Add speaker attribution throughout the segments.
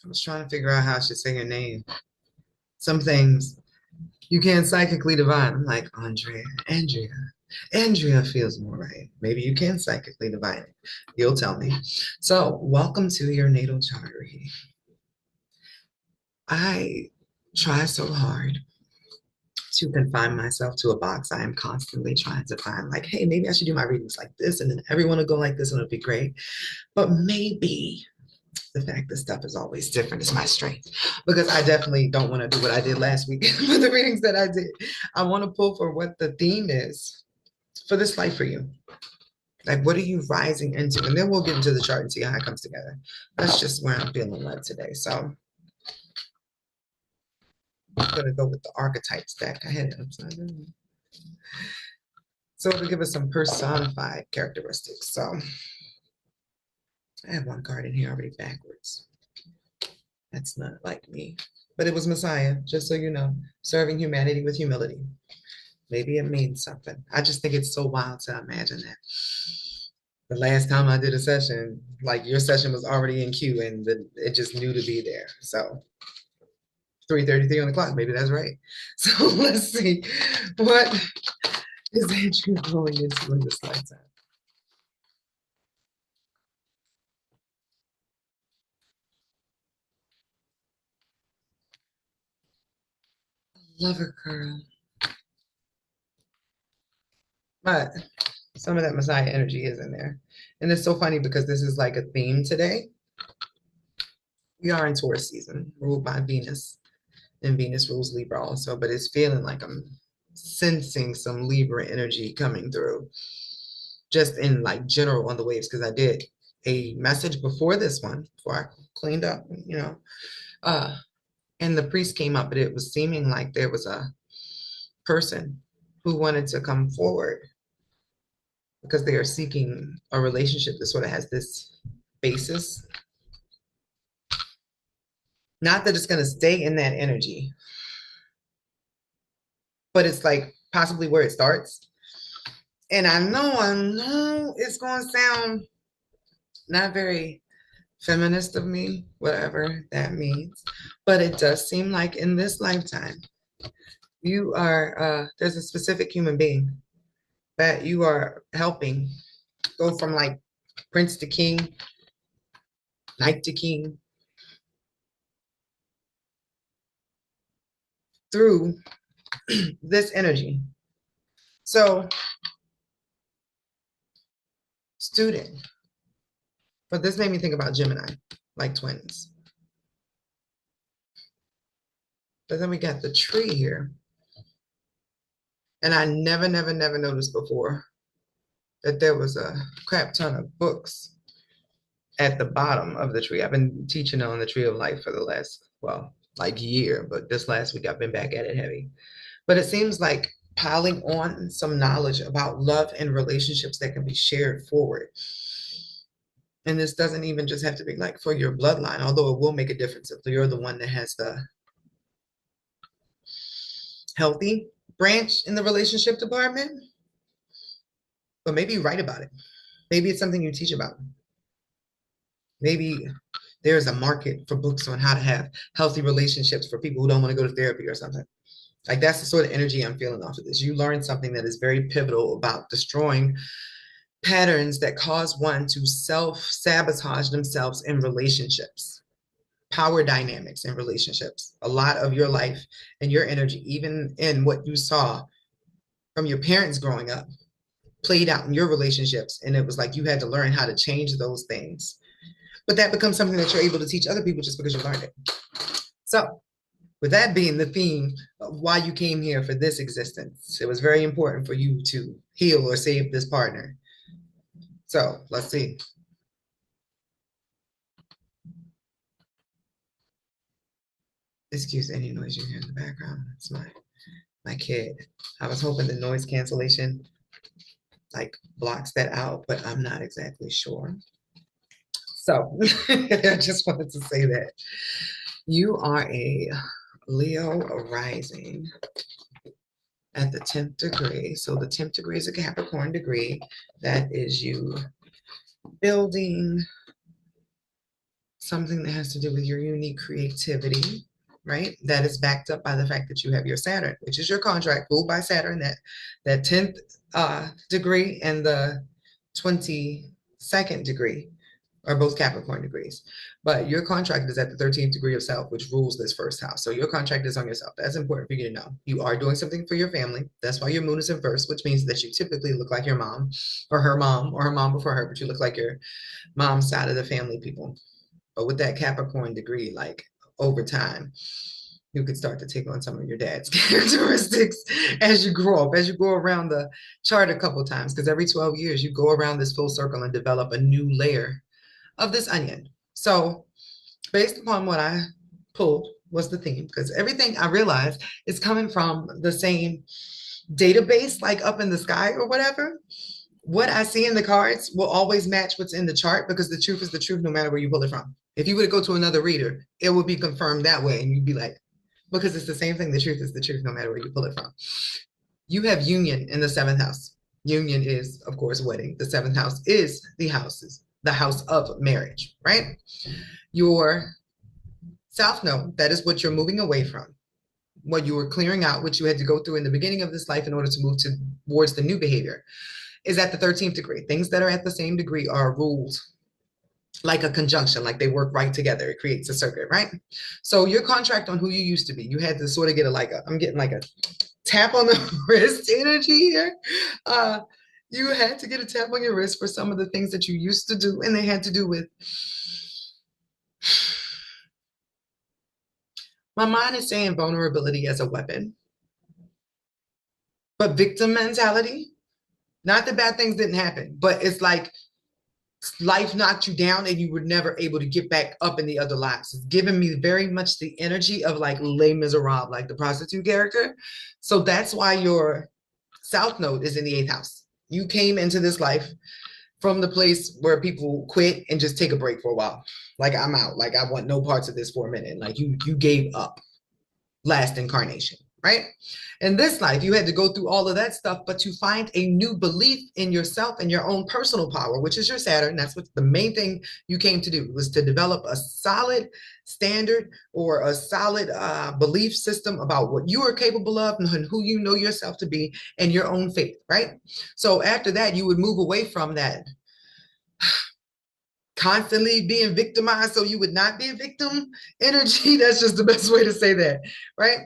Speaker 1: I was trying to figure out how I should say your name. Some things you can't psychically divine. I'm like, Andrea. Andrea feels more right. Maybe you can psychically divine it. You'll tell me. So, welcome to your natal chart reading. I try so hard to confine myself to a box. I am constantly trying to find, like, hey, maybe I should do my readings like this, and then everyone will go like this, and it'll be great. But maybe the fact that stuff is always different is my strength, because I definitely don't want to do what I did last week for the readings that I did. I want to pull for what the theme is for this life for you. Like, what are you rising into? And then we'll get into the chart and see how it comes together. That's just where I'm feeling led today. So I'm going to go with the archetype stack. I had it upside down. So it'll give us some personified characteristics. So I have one card in here already backwards. That's not like me. But it was Messiah, just so you know, serving humanity with humility. Maybe it means something. I just think it's so wild to imagine that. The last time I did a session, like your session was already in queue and it just knew to be there. So 3:33 on the clock, maybe that's right. So let's see. What is Andrew going into in this lifetime? Lover girl. But some of that Messiah energy is in there. And it's so funny because this is like a theme today. We are in Taurus season, ruled by Venus, and Venus rules Libra also, but it's feeling like I'm sensing some Libra energy coming through just in like general on the waves, because I did a message before this one, before I cleaned up, uh, and the priest came up, but it was seeming like there was a person who wanted to come forward because they are seeking a relationship that sort of has this basis. Not that it's going to stay in that energy, but it's like possibly where it starts. And I know it's going to sound not very feminist of me, whatever that means, but it does seem like in this lifetime, you are, there's a specific human being that you are helping go from like prince to king, knight to king, through this energy. So, student, but this made me think about Gemini, like twins. But then we got the tree here. And I never noticed before that there was a crap ton of books at the bottom of the tree. I've been teaching on the tree of life for the last, well, like year, but this last week I've been back at it heavy. But it seems like piling on some knowledge about love and relationships that can be shared forward. And this doesn't even just have to be like for your bloodline, although it will make a difference if you're the one that has the healthy branch in the relationship department. But maybe write about it. Maybe it's something you teach about. Maybe there's a market for books on how to have healthy relationships for people who don't want to go to therapy or something. Like that's the sort of energy I'm feeling off of this. You learn something that is very pivotal about destroying patterns that cause one to self-sabotage themselves in relationships, power dynamics in relationships. A lot of your life and your energy, even in what you saw from your parents growing up, played out in your relationships. And it was like you had to learn how to change those things. But that becomes something that you're able to teach other people just because you learned it. So, with that being the theme of why you came here for this existence, it was very important for you to heal or save this partner. So, let's see. Excuse any noise you hear in the background. It's my kid. I was hoping the noise cancellation like blocks that out, but I'm not exactly sure. So, I just wanted to say that you are a Leo rising at the 10th degree. So the 10th degree is a Capricorn degree. That is you building something that has to do with your unique creativity, right? That is backed up by the fact that you have your Saturn, which is your contract, ruled by Saturn, that 10th degree and the 22nd degree are both Capricorn degrees. But your contract is at the 13th degree of self, which rules this first house. So your contract is on yourself. That's important for you to know. You are doing something for your family. That's why your moon is in first, which means that you typically look like your mom or her mom before her, but you look like your mom's side of the family people. But with that Capricorn degree, like over time, you could start to take on some of your dad's characteristics as you grow up, as you go around the chart a couple times, because every 12 years you go around this full circle and develop a new layer of this onion. So, based upon what I pulled was the theme, because everything I realized is coming from the same database, like up in the sky or whatever. What I see in the cards will always match what's in the chart because the truth is the truth no matter where you pull it from. If you were to go to another reader, it would be confirmed that way. And you'd be like, because it's the same thing. The truth is the truth no matter where you pull it from. You have union in the seventh house. Union is, of course, wedding. The seventh house is the house of marriage, right? Your south node, that is what you're moving away from, what you were clearing out, what you had to go through in the beginning of this life in order to move towards the new behavior, is at the 13th degree. Things that are at the same degree are ruled like a conjunction, like they work right together. It creates a circuit, right? So your contract on who you used to be, you had to sort of get I'm getting like a tap on the wrist energy here. You had to get a tap on your wrist for some of the things that you used to do, and they had to do with, my mind is saying vulnerability as a weapon, but victim mentality, not that bad things didn't happen, but it's like life knocked you down and you were never able to get back up in the other lives. It's giving me very much the energy of like Les Miserables, like the prostitute character. So that's why your South Node is in the eighth house. You came into this life from the place where people quit and just take a break for a while. Like, I'm out. Like, I want no parts of this for a minute. Like, you gave up last incarnation, right? In this life, you had to go through all of that stuff, but to find a new belief in yourself and your own personal power, which is your Saturn. That's what the main thing you came to do, was to develop a solid standard or a solid belief system about what you are capable of and who you know yourself to be and your own faith, right? So after that, you would move away from that constantly being victimized so you would not be a victim energy. That's just the best way to say that, right?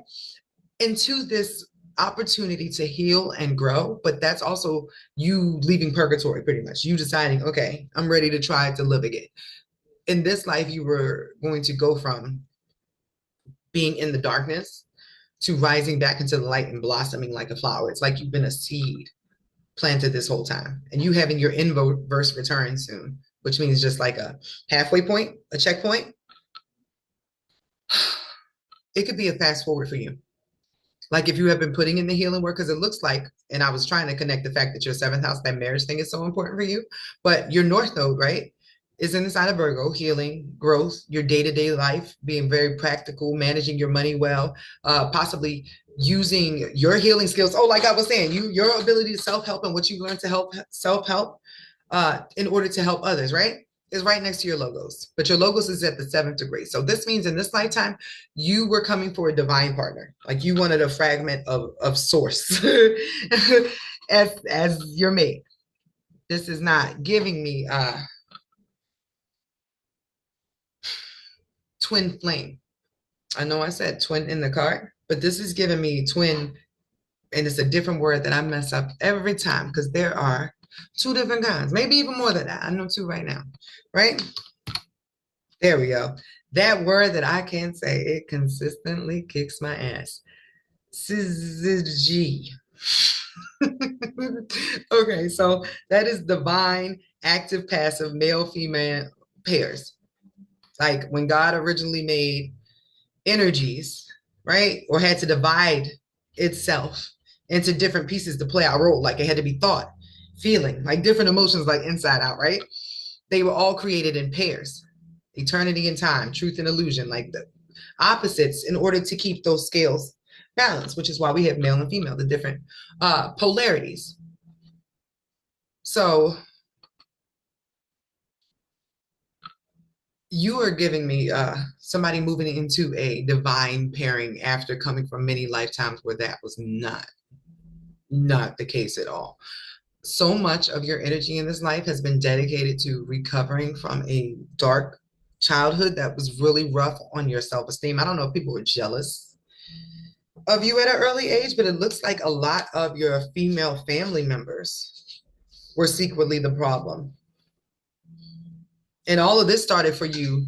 Speaker 1: Into this opportunity to heal and grow, but that's also you leaving purgatory pretty much. You deciding, okay, I'm ready to try to live again. In this life, you were going to go from being in the darkness to rising back into the light and blossoming like a flower. It's like you've been a seed planted this whole time, and you having your inverse return soon, which means just like a halfway point, a checkpoint. It could be a fast forward for you. Like if you have been putting in the healing work, because it looks like, and I was trying to connect the fact that your seventh house, that marriage thing is so important for you, but your north node, right, is in the sign of Virgo, healing, growth, your day-to-day life, being very practical, managing your money well, possibly using your healing skills. Oh, like I was saying, your ability to self-help and what you learned to help self-help in order to help others, right? Is right next to your logos, but your logos is at the seventh degree. So this means in this lifetime, you were coming for a divine partner. Like you wanted a fragment of source as your mate. This is not giving me twin flame. I know I said twin in the card, but this is giving me twin, and it's a different word that I mess up every time because there are two different kinds, maybe even more than that. I know two right now, right? There we go. That word that I can't say, it consistently kicks my ass. Syzygy. Okay, so that is divine, active, passive, male, female pairs. Like when God originally made energies, right? Or had to divide itself into different pieces to play our role. Like it had to be thought, feeling, like different emotions, like inside out, right? They were all created in pairs. Eternity and time, truth and illusion, like the opposites, in order to keep those scales balanced, which is why we have male and female, the different polarities. So You are giving me somebody moving into a divine pairing after coming from many lifetimes where that was not the case at all. So much of your energy in this life has been dedicated to recovering from a dark childhood that was really rough on your self-esteem. I don't know if people were jealous of you at an early age, but it looks like a lot of your female family members were secretly the problem. And all of this started for you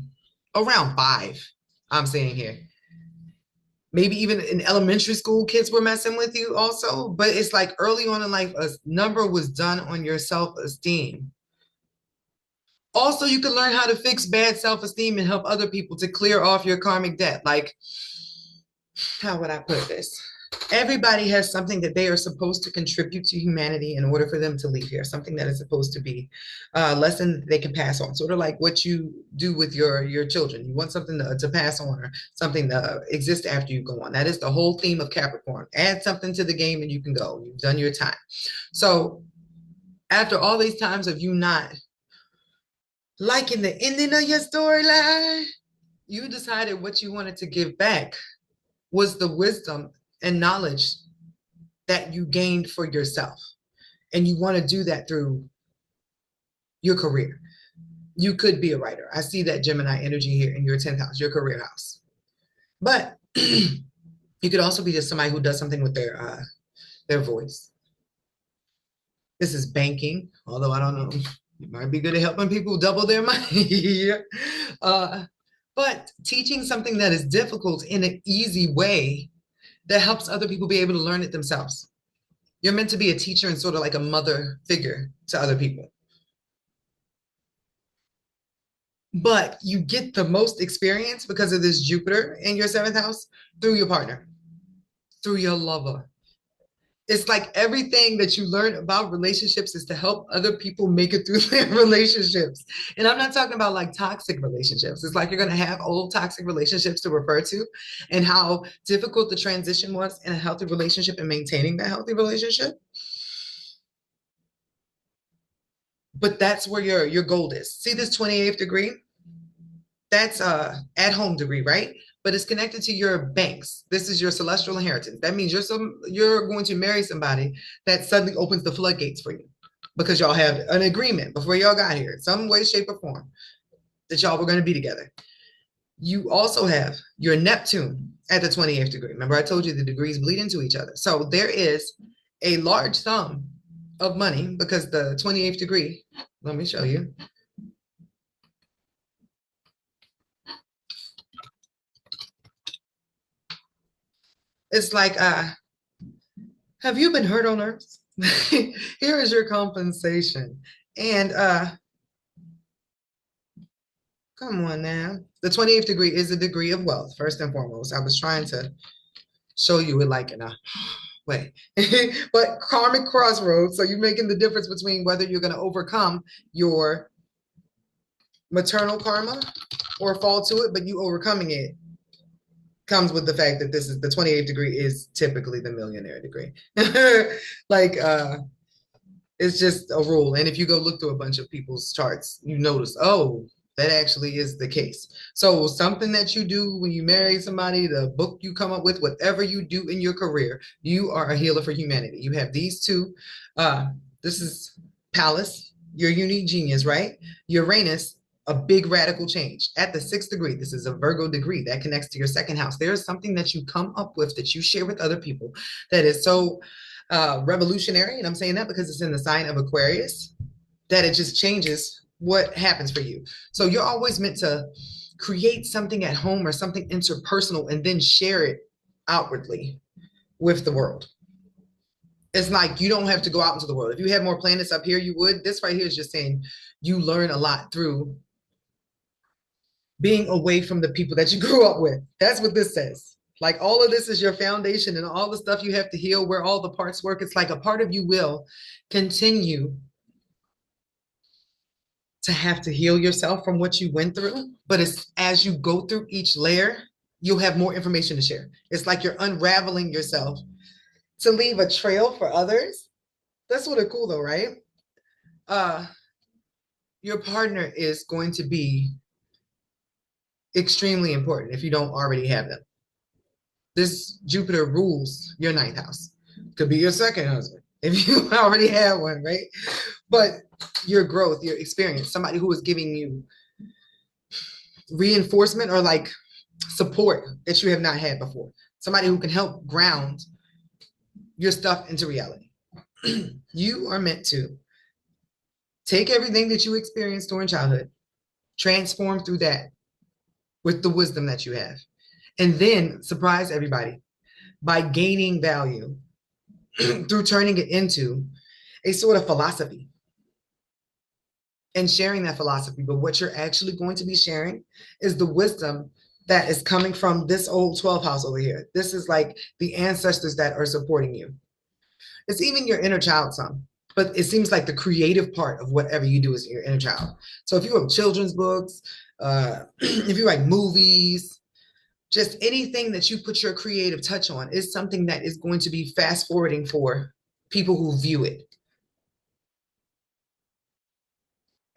Speaker 1: around 5, I'm saying here. Maybe even in elementary school, kids were messing with you also. But it's like early on in life, a number was done on your self-esteem. Also, you can learn how to fix bad self-esteem and help other people to clear off your karmic debt. Like, how would I put this? Everybody has something that they are supposed to contribute to humanity in order for them to leave here, something that is supposed to be a lesson they can pass on, sort of like what you do with your children. You want something to pass on or something to exist after you go on. That is the whole theme of Capricorn. Add something to the game and you can go. You've done your time. So after all these times of you not liking the ending of your storyline, you decided what you wanted to give back was the wisdom and knowledge that you gained for yourself. And you want to do that through your career. You could be a writer. I see that Gemini energy here in your 10th house, your career house. But you could also be just somebody who does something with their voice. This is banking, although I don't know. You might be good at helping people double their money. But teaching something that is difficult in an easy way that helps other people be able to learn it themselves. You're meant to be a teacher and sort of like a mother figure to other people. But you get the most experience because of this Jupiter in your 7th house through your partner, through your lover. It's like everything that you learn about relationships is to help other people make it through their relationships. And I'm not talking about like toxic relationships. It's like you're going to have old toxic relationships to refer to and how difficult the transition was in a healthy relationship and maintaining that healthy relationship. But that's where your gold is. See this 28th degree? That's at home degree, right? But it's connected to your banks. This is your celestial inheritance. That means you're going to marry somebody that suddenly opens the floodgates for you because y'all have an agreement before y'all got here, some way, shape, or form that y'all were going to be together. You also have your Neptune at the 28th degree. Remember, I told you the degrees bleed into each other. So there is a large sum of money because the 28th degree, let me show you. It's like, have you been hurt on earth? Here is your compensation. And come on now. The 28th degree is a degree of wealth, first and foremost. I was trying to show you it like in a way. But karmic crossroads. So you're making the difference between whether you're going to overcome your maternal karma or fall to it, but you overcoming it comes with the fact that this is the 28th degree is typically the millionaire degree. Like it's just a rule. And if you go look through a bunch of people's charts, you notice, oh, that actually is the case. So something that you do when you marry somebody, the book you come up with, whatever you do in your career, you are a healer for humanity. You have these two. This is Pallas, your unique genius, right? Uranus, a big radical change. At the 6th degree, this is a Virgo degree that connects to your 2nd house. There is something that you come up with that you share with other people that is so revolutionary. And I'm saying that because it's in the sign of Aquarius, that it just changes what happens for you. So you're always meant to create something at home or something interpersonal and then share it outwardly with the world. It's like you don't have to go out into the world. If you had more planets up here, you would. This right here is just saying you learn a lot through being away from the people that you grew up with. That's what this says. Like all of this is your foundation and all the stuff you have to heal, where all the parts work. It's like a part of you will continue to have to heal yourself from what you went through. But it's as you go through each layer, you'll have more information to share. It's like you're unraveling yourself to leave a trail for others. That's sort of cool though, right? Your partner is going to be extremely important if you don't already have them. This Jupiter rules your ninth house. Could be your second husband if you already have one, right? But your growth, your experience, somebody who is giving you reinforcement or like support that you have not had before, somebody who can help ground your stuff into reality. You are meant to take everything that you experienced during childhood, transform through that with the wisdom that you have, and then surprise everybody by gaining value through turning it into a sort of philosophy and sharing that philosophy. But what you're actually going to be sharing is the wisdom that is coming from this old 12th house over here. This is like the ancestors that are supporting you. It's even your inner child, some, but it seems like the creative part of whatever you do is your inner child. So if you have children's books, if you write movies, just anything that you put your creative touch on is something that is going to be fast forwarding for people who view it.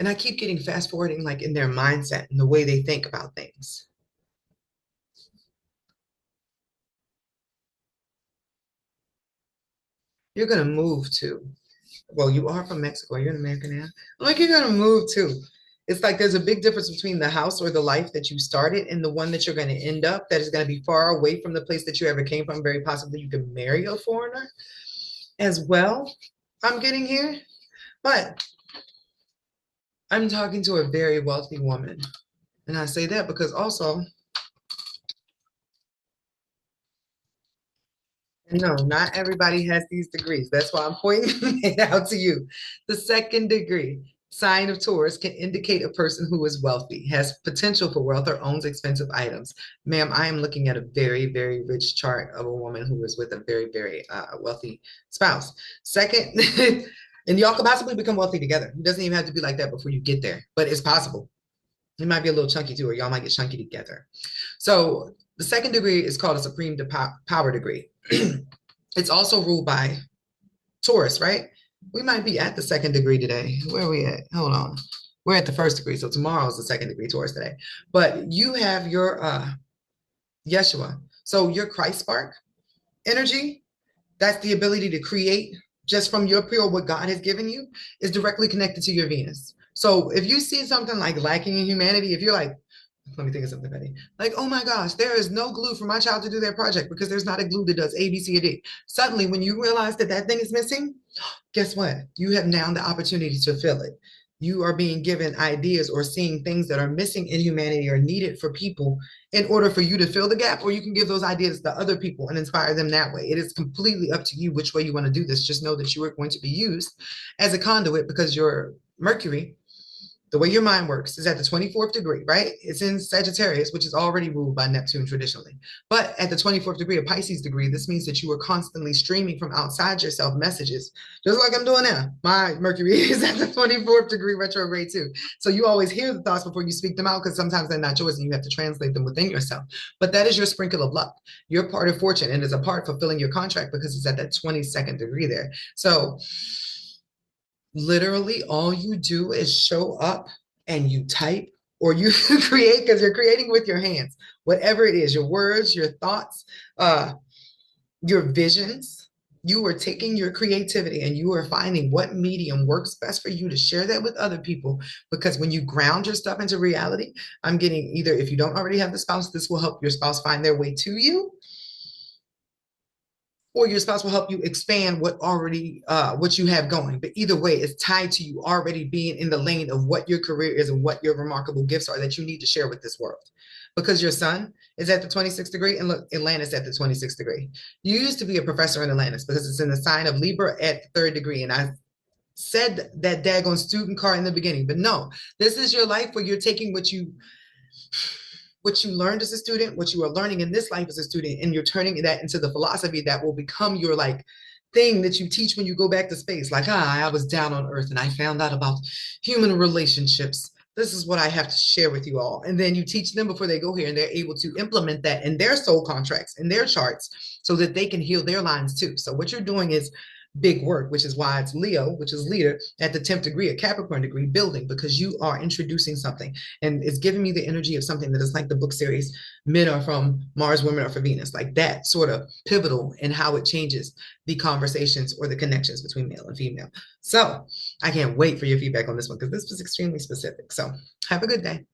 Speaker 1: And I keep getting fast forwarding like in their mindset and the way they think about things. You're going to move to, well, you are from Mexico. You're an American now. Like you're going to move to. It's like there's a big difference between the house or the life that you started and the one that you're going to end up that is going to be far away from the place that you ever came from. Very possibly you can marry a foreigner as well. I'm getting here. But I'm talking to a very wealthy woman. And I say that because also, no, not everybody has these degrees. That's why I'm pointing it out to you. The second degree, sign of Taurus, can indicate a person who is wealthy, has potential for wealth, or owns expensive items. Ma'am, I am looking at a very, very rich chart of a woman who is with a very, very wealthy spouse. Second, and y'all could possibly become wealthy together. It doesn't even have to be like that before you get there, but it's possible. It might be a little chunky too, or y'all might get chunky together. So the second degree is called a supreme power degree. It's also ruled by Taurus, right? We might be at the second degree today. Where are we at? Hold on. We're at the first degree. So tomorrow's the second degree Taurus today. But you have your Yeshua. So your Christ spark energy, that's the ability to create just from your pure what God has given you, is directly connected to your Venus. So if you see something like lacking in humanity, if you're like, let me think of something, Betty. Like, oh my gosh, there is no glue for my child to do their project because there's not a glue that does A, B, C, or D. Suddenly, when you realize that that thing is missing, guess what? You have now the opportunity to fill it. You are being given ideas or seeing things that are missing in humanity or needed for people in order for you to fill the gap, or you can give those ideas to other people and inspire them that way. It is completely up to you which way you want to do this. Just know that you are going to be used as a conduit because your Mercury, the way your mind works, is at the 24th degree, right? It's in Sagittarius, which is already ruled by Neptune traditionally. But at the 24th degree, a Pisces degree, this means that you are constantly streaming from outside yourself messages, just like I'm doing now. My Mercury is at the 24th degree retrograde too. So you always hear the thoughts before you speak them out because sometimes they're not yours and you have to translate them within yourself. But that is your sprinkle of luck. Your part of fortune, and it's a part fulfilling your contract because it's at that 22nd degree there. So literally all you do is show up and you type or you create, because you're creating with your hands, whatever it is, your words, your thoughts, your visions. You are taking your creativity and you are finding what medium works best for you to share that with other people. Because when you ground your stuff into reality, I'm getting either, if you don't already have the spouse, this will help your spouse find their way to you, or your spouse will help you expand what you have going. But either way, it's tied to you already being in the lane of what your career is and what your remarkable gifts are that you need to share with this world. Because your sun is at the 26th degree, and look, Atlantis at the 26th degree. You used to be a professor in Atlantis because it's in the sign of Libra at the third degree. And I said that daggone student card in the beginning, but no, this is your life where you're taking what you learned as a student, what you are learning in this life as a student, and you're turning that into the philosophy that will become your like thing that you teach when you go back to space. Like, I was down on Earth and I found out about human relationships. This is what I have to share with you all. And then you teach them before they go here and they're able to implement that in their soul contracts, in their charts, so that they can heal their lines too. So what you're doing is big work, which is why it's Leo, which is leader, at the 10th degree, a Capricorn degree, building, because you are introducing something. And it's giving me the energy of something that is like the book series, Men Are From Mars, Women Are For Venus, like that sort of pivotal in how it changes the conversations or the connections between male and female. So I can't wait for your feedback on this one because this was extremely specific. So have a good day.